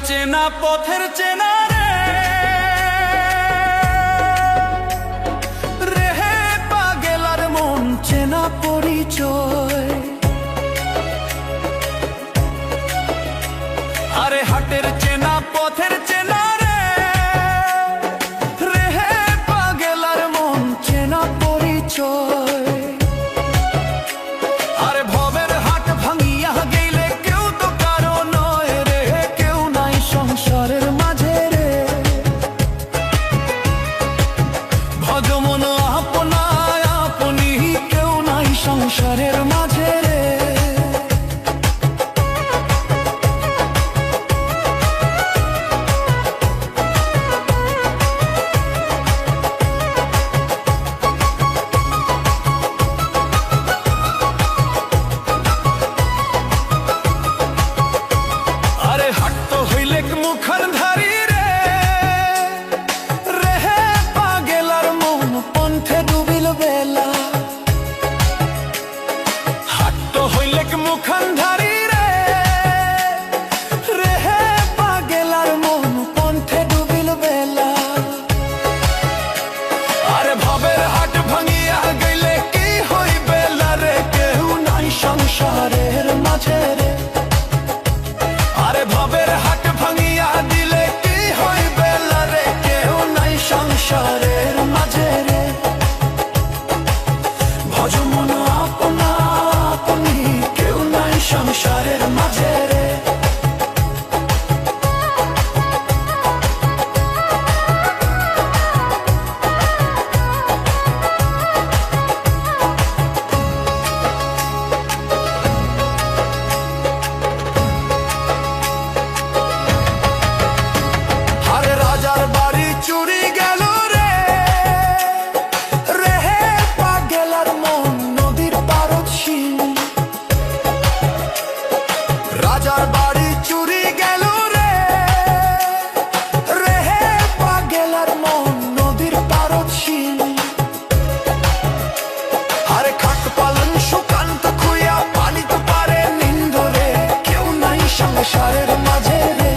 চেনা পথের চেনা রে রেহে পাগেলার মন চেনা পরিচয়। আরে হাটের চেনা পথের চেনা রে রেহে পাগেলার মন চেনা পরিচয়। আরে ভবের হাট ভাঙিয়া গেলে কেউ তো কারো নয় রে, কেউ নাই সংসারের মাঝে রে। ভজমন আপনায় আপনি কেউ নাই সংসারের মাঝে রে। মুখরধারী রে রেহে পাগেলার মন পন্থে ডুবিল বেলা। হাট হইলেক মুখরধারী রে রেহে পাগেলার মন পন্থে ডুবিল বেলা। আরে ভবের হাট ভাঙিয়া গেলে কি হইবে রে, কেউ নাই সংসারের মাঝে রে। আরে ভবের হাট ভাঙিয়া দিলে কি হইবে রে, কেউ নাই সংসারের মাঝে রে। ভজমন আপনা আপনি কেউ নাই সংসারের মাঝে রে। রাজার বাড়ি চুরি গেল রে রেহে পাগেলার মন নদীর পারদশীল। রাজার বাড়ি চুরি গেল রে রেহে পাগেলার মন নদীর পারদশীল। আরে খাট পালন সুকান্ত খুইয়া পানি তো পারে নিন্দরে, কেউ নাই সংসারের মাঝে রে।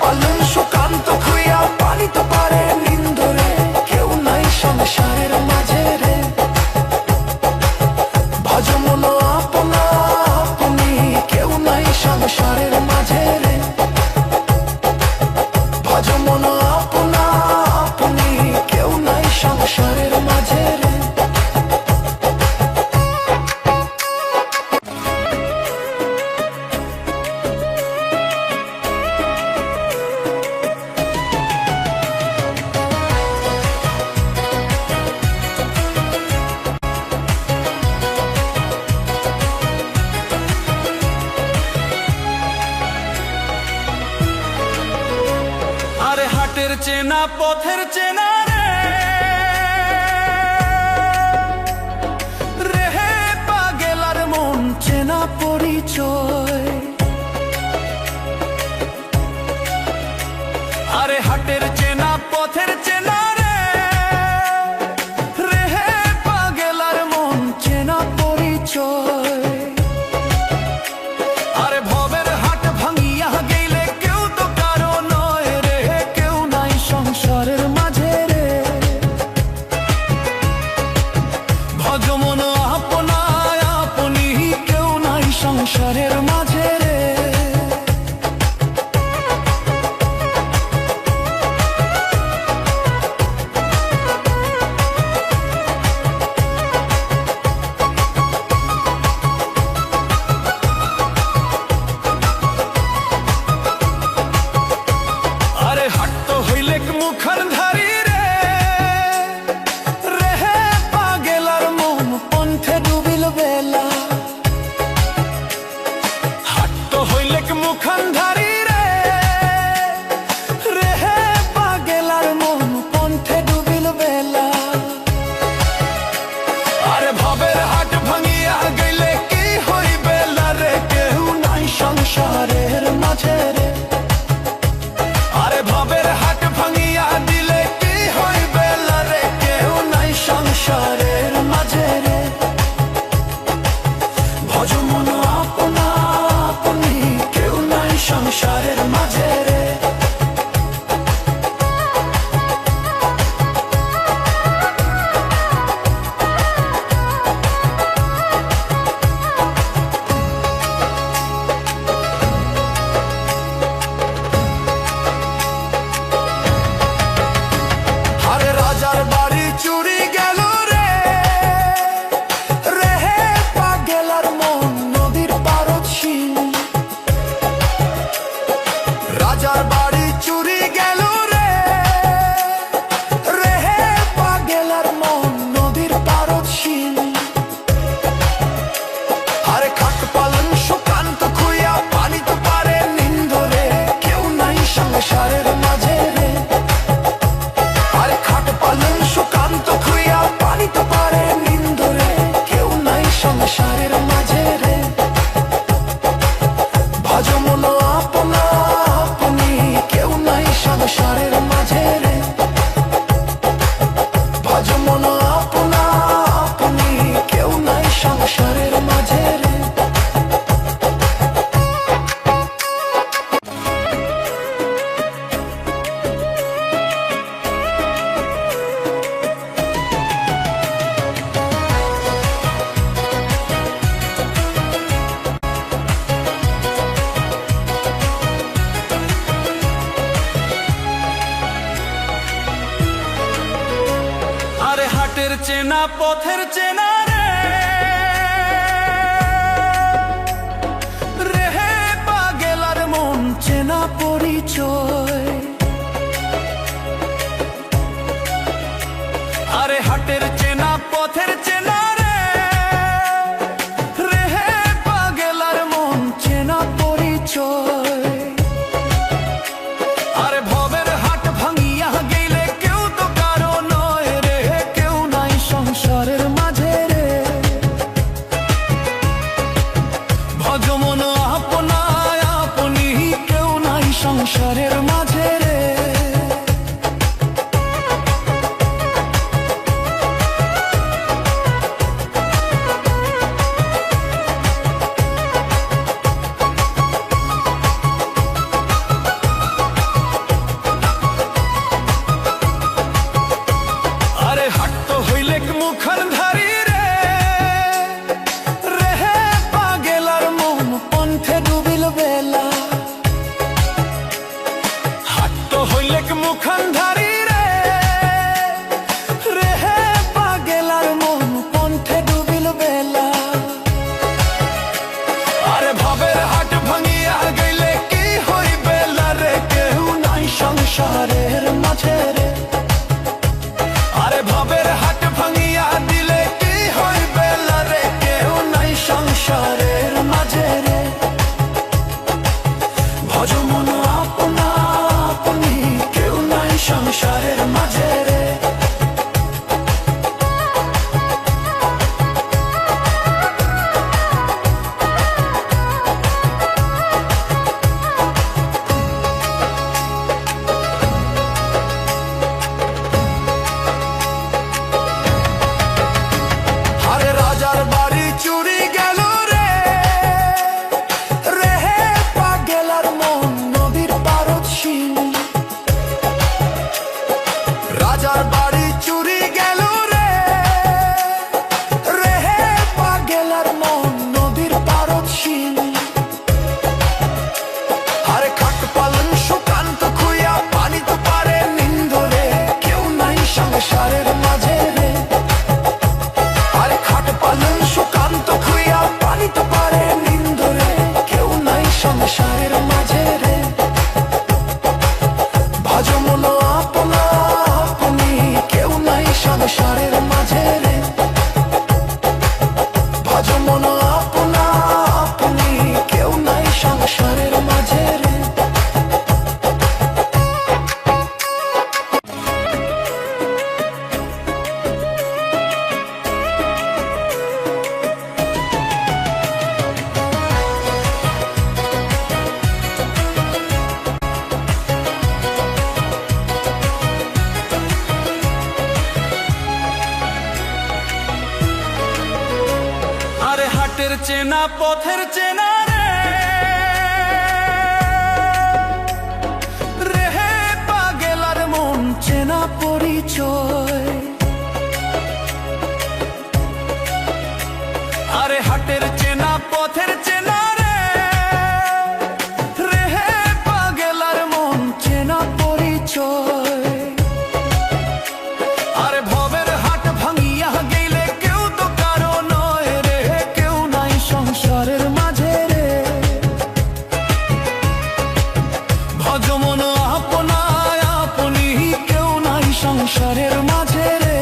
পালন সুকান্ত খুইয়া পানি তো পারে নিন্দরে, কেউ নাই সংসারের মাঝে রে। ভজমন আপনা আপনি কেউ নাই সংসারের মাঝে রে। ভজমন আপনা আপনি কেউ নাই সংসারের মাঝে রে। আরে হাটের চেনা পথের চেনা রে রেহে পাগেলার মন চেনা পরিচয়। আরে হাটের চেনা পথের চেনা রে রেহে পাগেলার মন চেনা পরিচয়। আরে ভবের হাট ভাঙিয়া গেলে কেউ তো কারো নয় রে, কেউ নাই সংসারের মাঝে রে। ভজমন আপনায় আপনি কেউ নাই সংসারের মাঝে রে। আরে হাট হইলেক মুখরধারী রে রেহে পাগেলার মন পন্থে ডুবিল বেলা। চেনা পথের চেনা রে রেহে পাগেলার মন চেনা পরিচয়। আরে হাটের চেনা পথের চেনা রে রেহে পাগেলার মন চেনা পরিচয়। আরে ভবের হাট ভাঙিয়া গেলে কেউ তো কারো নয় রে, কেউ নাই সংসারের মাঝে রে। ভজমন আপনায় আপনি কেউ নাই সংসারের মাঝে রে। মুখর ধারি রে রেহে পাগেলার মন পন্থে ডুবিল বেলা। হাট হইলেক মুখর ধারি রে রেহে পাগেলার মন পন্থে ডুবিল বেলা। আরে ভবের হাট ভাঙিয়া গেলে কি হইবে রে, কেউ নাই সংসারের মাঝে রে। আরে ভবের হাট ভাঙিয়া দিলে কি হইবে রে, কেউ নাই সংসারের মাঝে রে। ভজমন আপনা আপনি কেউ নাই সংসারের মাঝে রে। রাজার বাড়ি চুরি গেল রে রেহে পাগেলার মন নদীর পারদশীল। রাজার বাড়ি চুরি গেল রে রেহে পাগেলার মন নদীর পারদশীল। আরে খাট পালন সুকান্ত খুইয়া পানি তো পারে নিন্দরে, কেউ নাই সংসারের মাঝে রে। পালন সুকান্ত খুইয়া পানি তো পারে নিন্দরে, কেউ নাই সংসারের মাঝে রে। ভজমন আপনা আপনি কেউ নাই সংসারের মাঝে রে। ভজমন আপনা আপনি কেউ নাই সংসারের মাঝে রে। আরে হাটের চেনা পথের চেনা রে রেহে পাগেলার মন চেনা পরিচয়। আরে হাটের চেনা পথের চেনা রে রেহে পাগেলার মন চেনা পরিচয়। আরে ভবের হাট ভাঙিয়া গেলে কেউ তো কারো নয় রে, কেউ নাই সংসারের মাঝে রে। ভজমন আপনায় আপনি কেউ নাই সংসারের মাঝে রে।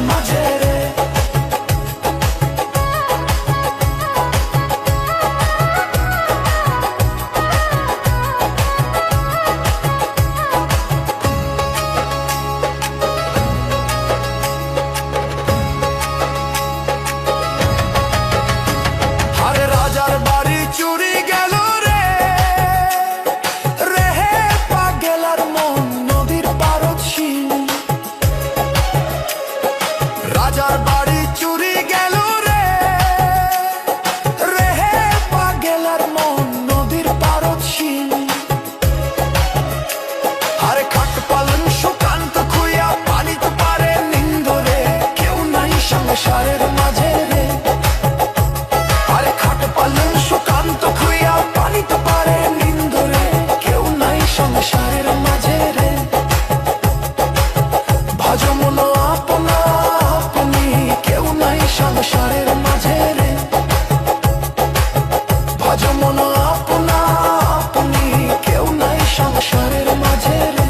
মাঝে রে। আরে রাজার বাড়ি চুরি গেল রে, রেহে পাগেলার মন নদীর পারদ শিল। রাজার বাড়ি চুরি গেল রে, রেহে পাগেলার মন নদীর পারদ শিল। আরে খাট পালন সুকান্ত খুইয়া পালিতে পারে নিন্দরে, কেউ নাই সংসারের মাঝে রে। আরে খাট পালন সুকান্ত খুইয়া পালিতে পারে নিন্দরে, কেউ নাই সংসারের মাঝে রে। ভজ মন আপনা আপনি, কেউ নাই সংসারের মাঝে রে। ভজ মন আপনা আপনি, কেউ নাই সংসারের মাঝে রে।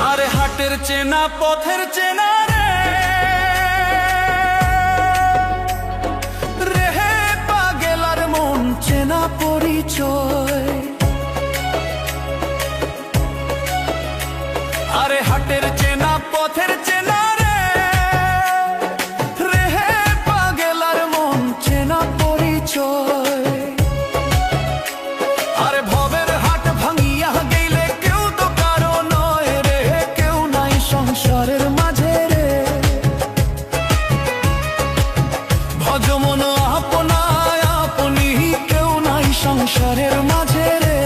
আরে হাটের চেনা পথের চেনা রে, রেহে পাগেলার মন চেনা পরিচয়। আরে হাটের চেনা পথের চেনা রে, রেহে পাগেলার মন চেনা পরিচয়। আরে ভবের হাট ভাঙিয়া গেলে কেউ তো কারো নয় রে, কেউ নাই সংসারের মাঝে রে। ভজ মন আপনা আপনি, কেউ নাই সংসারের মাঝে রে।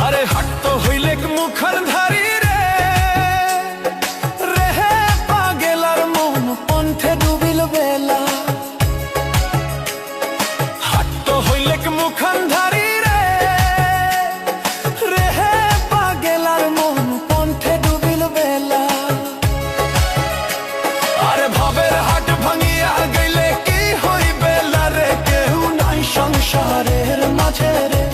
আরে হাট তো হইলে মুখর ধারি রে, রেহে পাগেলার মন পন্থে ডুবিল বেলা। হাট তো হইলে মুখর ধারি রে, রেহে পাগেলার মন পন্থে ডুবিল বেলা। আরে ভবের হাট ভাঙিয়া গেলে কি হইবে রে, কেউ নাই সংসারের মাঝে রে।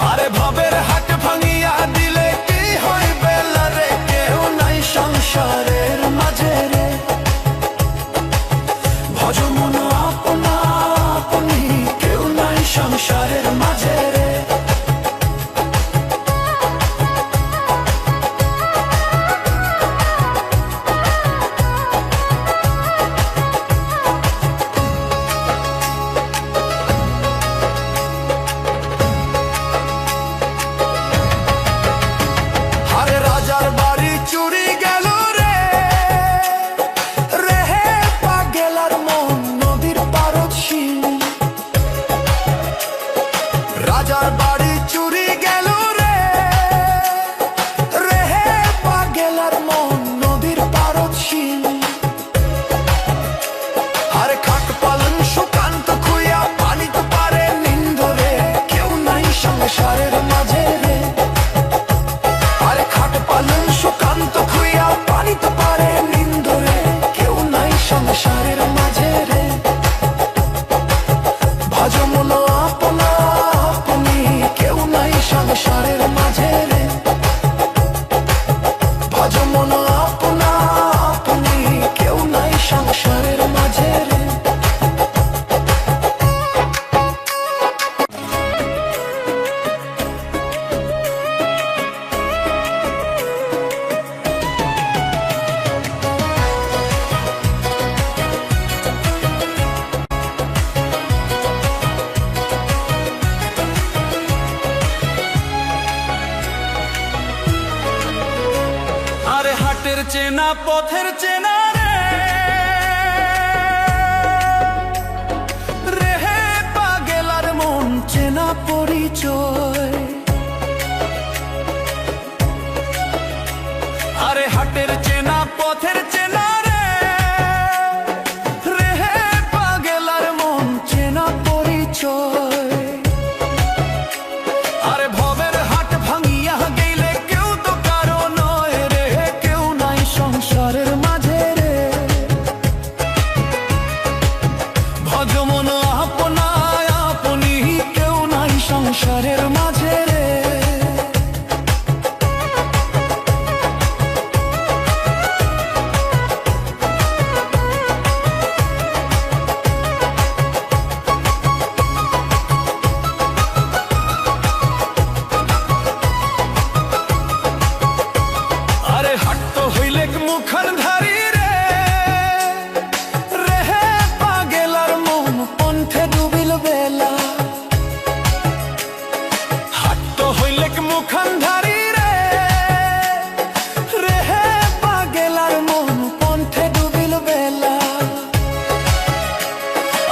আরে ভবের হাট ভাঙিয়া দিলে কি হইবে রে, কেউ নাই সংসারের মাঝে রে। ভজ মন আপনা আপনি, কেউ নাই সংসারের মাঝে রে। আরে রাজার বাড়ি চুরি গেল রে, রেহে পাগেলার মন নদীর পারদ শিল। রাজার বাড়ি চুরি গেল রে, রেহে পাগেলার মন নদীর পারদ শিল। আরে খাট পালন সুকান্ত খুইয়া পালিতে পারে নিন্দরে, কেউ নাই সংসারের মাঝে রে। আরে খাট পালন সুকান্ত খুইয়া পালিতে পারে নিন্দরে, কেউ নাই সংসারের মাঝে রে। ভজ মন আপনা আপনি, কেউ নাই সংসারের মাঝে রে। ভজ মন আপনা আপনি, কেউ নাই সংসারের মাঝে রে। চেনা পথের চেনা রে, পরিচয়। আরে হাটের চেনা পথের চেনা রে, রেহে পাগেলার মন চেনা পরিচয়। আরে ভবের হাট ভাঙিয়া গেলে কেউ তো কারো নয় রে, কেউ নাই সংসারের মাঝে রে। ভজমন আপনায় আপনি, কেউ নাই সংসারের মাঝে রে। আরে হাট তো হইলে মুখান ধারি রে, রেহে পাগেলার মন পন্থে ডুবিল বেলা। হাট তো হইলে মুখান ধারি রে, রেহে পাগেলার মন পন্থে ডুবিল বেলা।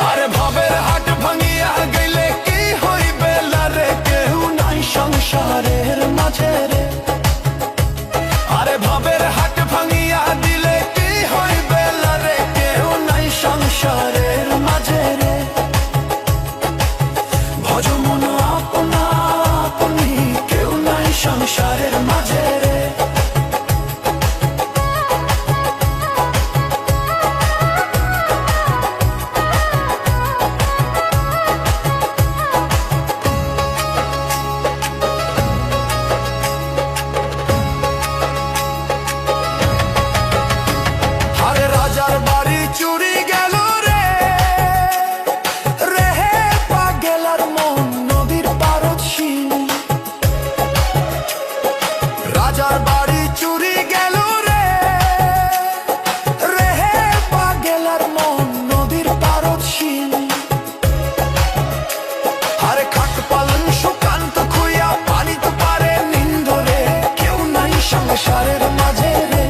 আরে ভবের হাট ভাঙিয়া গেলে কি হইবে রে, কেউ নাই সংসারের মাঝে রে। আরে ভবের হাট ভাঙিয়া দিলে কি হইবে রে, কেউ নাই সংসারের মাঝে রে। ভজমন আপনা আপনি, কেউ নাই সংসারের মাঝে রে। আরে রাজার বাড়ি চুরি গেল রে, রেহে পাগেলার মন নদীর পারদ শিল। রাজার বাড়ি চুরি গেল রে, রেহে পাগেলার মন নদীর পারদ শিল। আরে খাট পালন সুকান্ত খুইয়া পানি তো পারে নিন্দরে, কেউ নাই সংসারের মাঝে রে।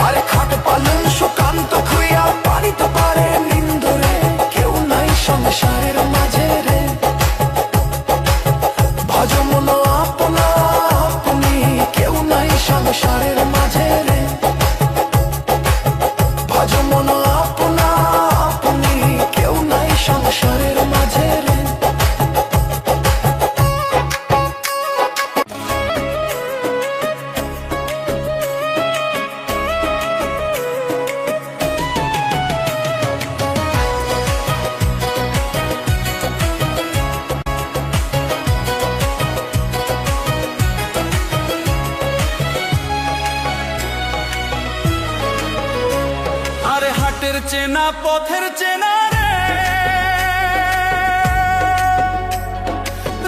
আরে খাট পালন সুকান্ত খুইয়া পানি তো পারে নিন্দরে, কেউ নাই সংসারের মাঝে রে। ভজমন আপনা আপনি, কেউ নাই সংসারের মাঝে রে। ভজমন আপনা আপনি, কেউ নাই সংসারের মাঝে রে। আরে হাটের চেনা পথের চেনা রে,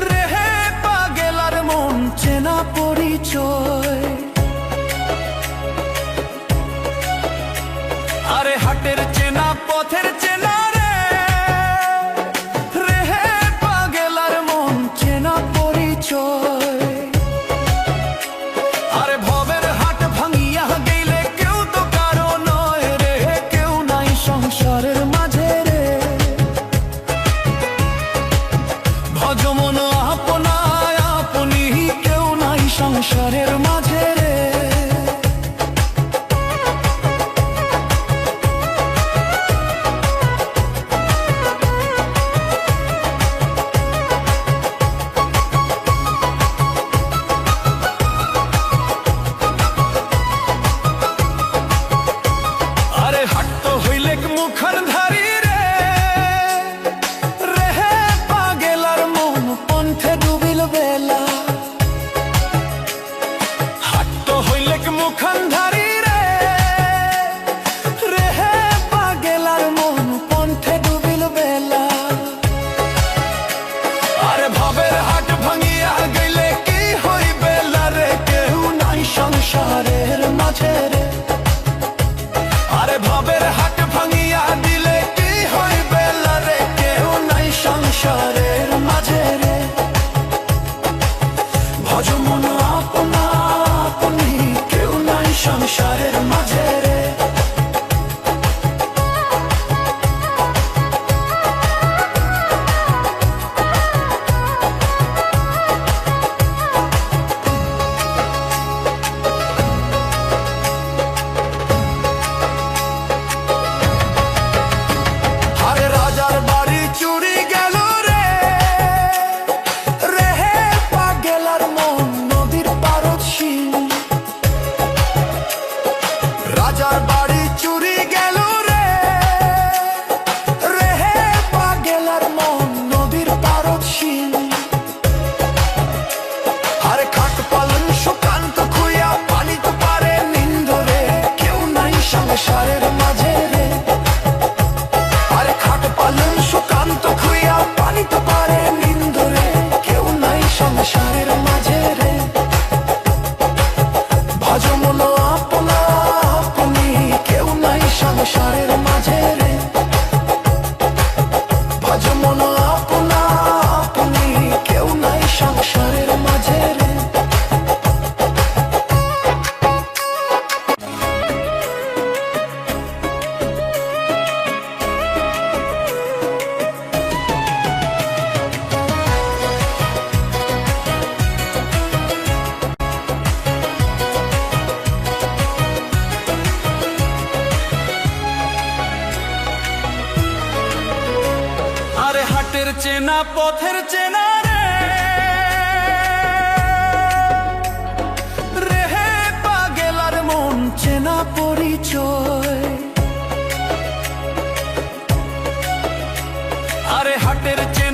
রেহে পাগেলার মন চেনা পরিচয়। আরে হাটের চেনা পথের চেনা রে, রেহে পাগেলার মন চেনা পরিচয়। আরে ভবের হাট ভাঙিয়া গেলে কেউ তো কারো নয় রে, কেউ নাই সংসারের মাঝে রে। ভজমন আপনায় আপনি, কেউ নাই সংসারের মাঝে রে। আরে হাট তো হইলে মুখান ধারি রে, রেহে পাগেলার মন পন্থে ডুবিল বেলা। হাট তো হইলে মুখান ধারি রে, রেহে পাগেলার মন পন্থে ডুবিল বেলা। আরে ভবের হাট ভাঙিয়া গেলে কি হইবে রে, কেউ নাই সংসারের মাঝে রে। আরে ভবের হাট ভাঙিয়া দিলে আজ মন আপনা আপনি, কেউ নাই সংসারের মাঝে রে। আরে হাটের চেনা পথের চেনা রে, রেহে পাগেলার মন চেনা পরিচয়। আরে হাটের চেনা